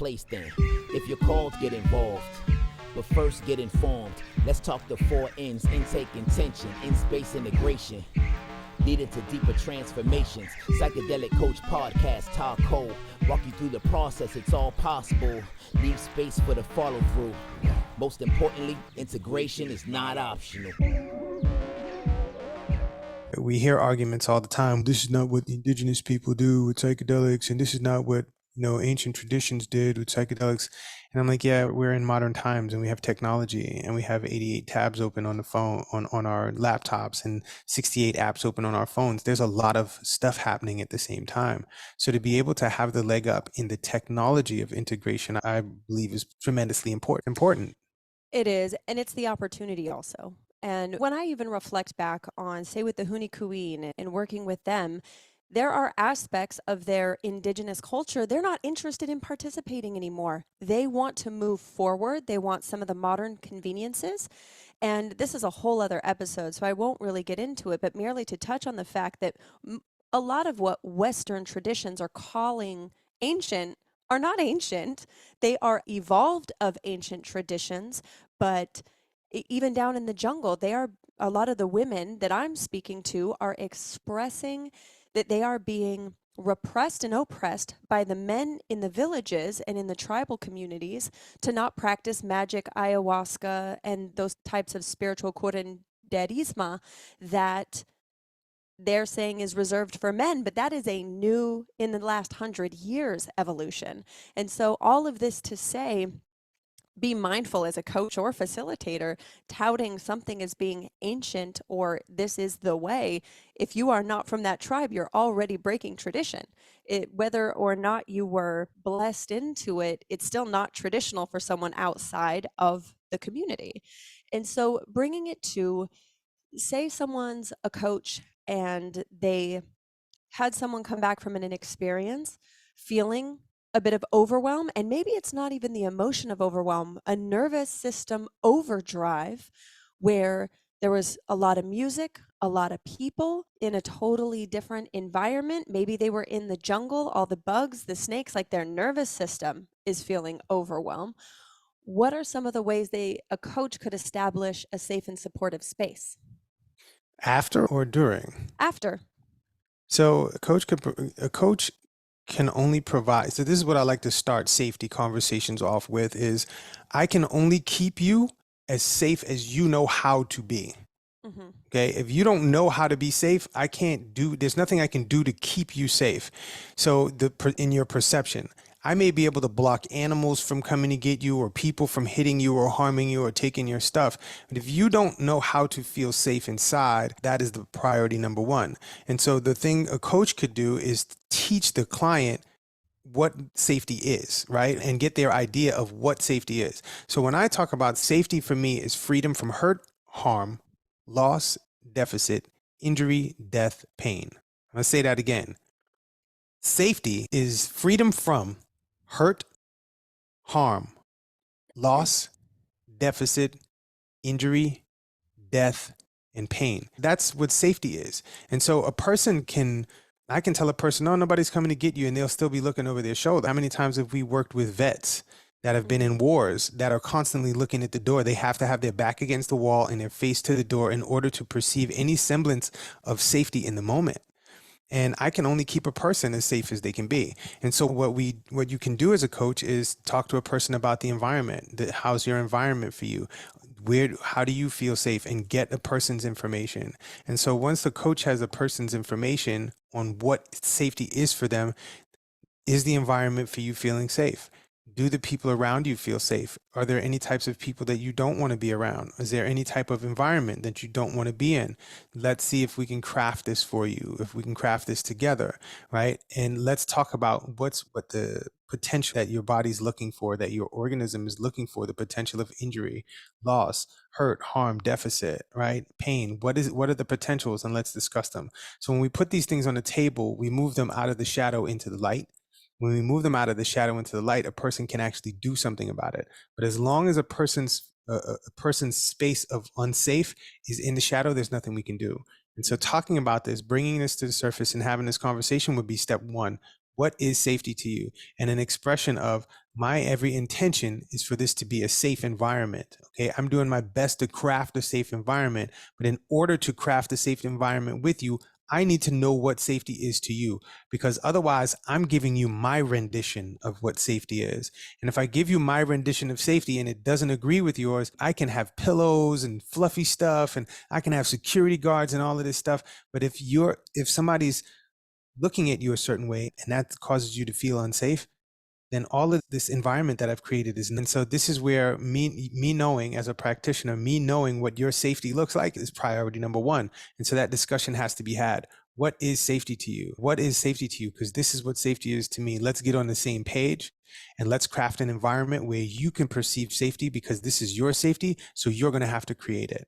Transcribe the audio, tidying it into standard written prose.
placed in. If you're called, get involved. But first, get informed. Let's talk the 4 N's: intake, intention, in-space integration, leading to deeper transformations. Psychedelic Coach Podcast, Tah and Kole. Walk you through the process, it's all possible. Leave space for the follow through. Most importantly, integration is not optional. We hear arguments all the time. This is not what indigenous people do with psychedelics, and this is not what ancient traditions did with psychedelics. And I'm like, yeah, we're in modern times and we have technology and we have 88 tabs open on the phone, on our laptops, and 68 apps open on our phones. There's a lot of stuff happening at the same time. So to be able to have the leg up in the technology of integration, I believe is tremendously important. It is, and it's the opportunity also. And when I even reflect back on, say, with the Huni Kuin and working with them, there are aspects of their indigenous culture they're not interested in participating anymore. They want to move forward. They want some of the modern conveniences. And this is a whole other episode, so I won't really get into it, but merely to touch on the fact that a lot of what Western traditions are calling ancient are not ancient. They are evolved of ancient traditions, but even down in the jungle, a lot of the women that I'm speaking to are expressing that they are being repressed and oppressed by the men in the villages and in the tribal communities to not practice magic, ayahuasca, and those types of spiritual curanderismo that they're saying is reserved for men, but that is a new, in the last 100 years, evolution. And so all of this to say, be mindful as a coach or facilitator, touting something as being ancient or this is the way. If you are not from that tribe, you're already breaking tradition. Whether or not you were blessed into it, it's still not traditional for someone outside of the community. And so bringing it to, say someone's a coach and they had someone come back from an experience feeling a bit of overwhelm, and maybe it's not even the emotion of overwhelm, a nervous system overdrive where there was a lot of music, a lot of people in a totally different environment. Maybe they were in the jungle, all the bugs, the snakes, like their nervous system is feeling overwhelmed. What are some of the ways a coach could establish a safe and supportive space? After or during? After. So a coach can only provide, so this is what I like to start safety conversations off with, is I can only keep you as safe as you know how to be. Mm-hmm. Okay. If you don't know how to be safe, there's nothing I can do to keep you safe. So in your perception, I may be able to block animals from coming to get you or people from hitting you or harming you or taking your stuff. But if you don't know how to feel safe inside, that is the priority number one. And so the thing a coach could do is teach the client what safety is, right? And get their idea of what safety is. So when I talk about safety, for me, is freedom from hurt, harm, loss, deficit, injury, death, pain. I'm going to say that again. Safety is freedom from hurt, harm, loss, deficit, injury, death, and pain. That's what safety is. And so I can tell a person, no, nobody's coming to get you, and they'll still be looking over their shoulder. How many times have we worked with vets that have been in wars that are constantly looking at the door? They have to have their back against the wall and their face to the door in order to perceive any semblance of safety in the moment. And I can only keep a person as safe as they can be. And so what you can do as a coach is talk to a person about the environment. How's your environment for you? How do you feel safe? And get a person's information. And so once the coach has a person's information on what safety is for them, is the environment for you feeling safe? Do the people around you feel safe? Are there any types of people that you don't want to be around? Is there any type of environment that you don't want to be in? Let's see if we can craft this for you, if we can craft this together, right? And let's talk about what the potential that your body's looking for, that your organism is looking for, the potential of injury, loss, hurt, harm, deficit, right? Pain. What are the potentials? And let's discuss them. So when we put these things on the table, we move them out of the shadow into the light. When we move them out of the shadow into the light, a person can actually do something about it. But as long as a person's space of unsafe is in the shadow, there's nothing we can do. And so talking about this, bringing this to the surface and having this conversation would be step one. What is safety to you? And an expression of, My every intention is for this to be a safe environment. Okay. I'm doing my best to craft a safe environment, but in order to craft a safe environment with you, I need to know what safety is to you, because otherwise I'm giving you my rendition of what safety is. And if I give you my rendition of safety and it doesn't agree with yours, I can have pillows and fluffy stuff, and I can have security guards and all of this stuff. But if somebody's looking at you a certain way and that causes you to feel unsafe, then all of this environment that I've created is. And so this is where me knowing as a practitioner, me knowing what your safety looks like is priority number one. And so that discussion has to be had. What is safety to you? What is safety to you? Because this is what safety is to me. Let's get on the same page and let's craft an environment where you can perceive safety, because this is your safety. So you're going to have to create it.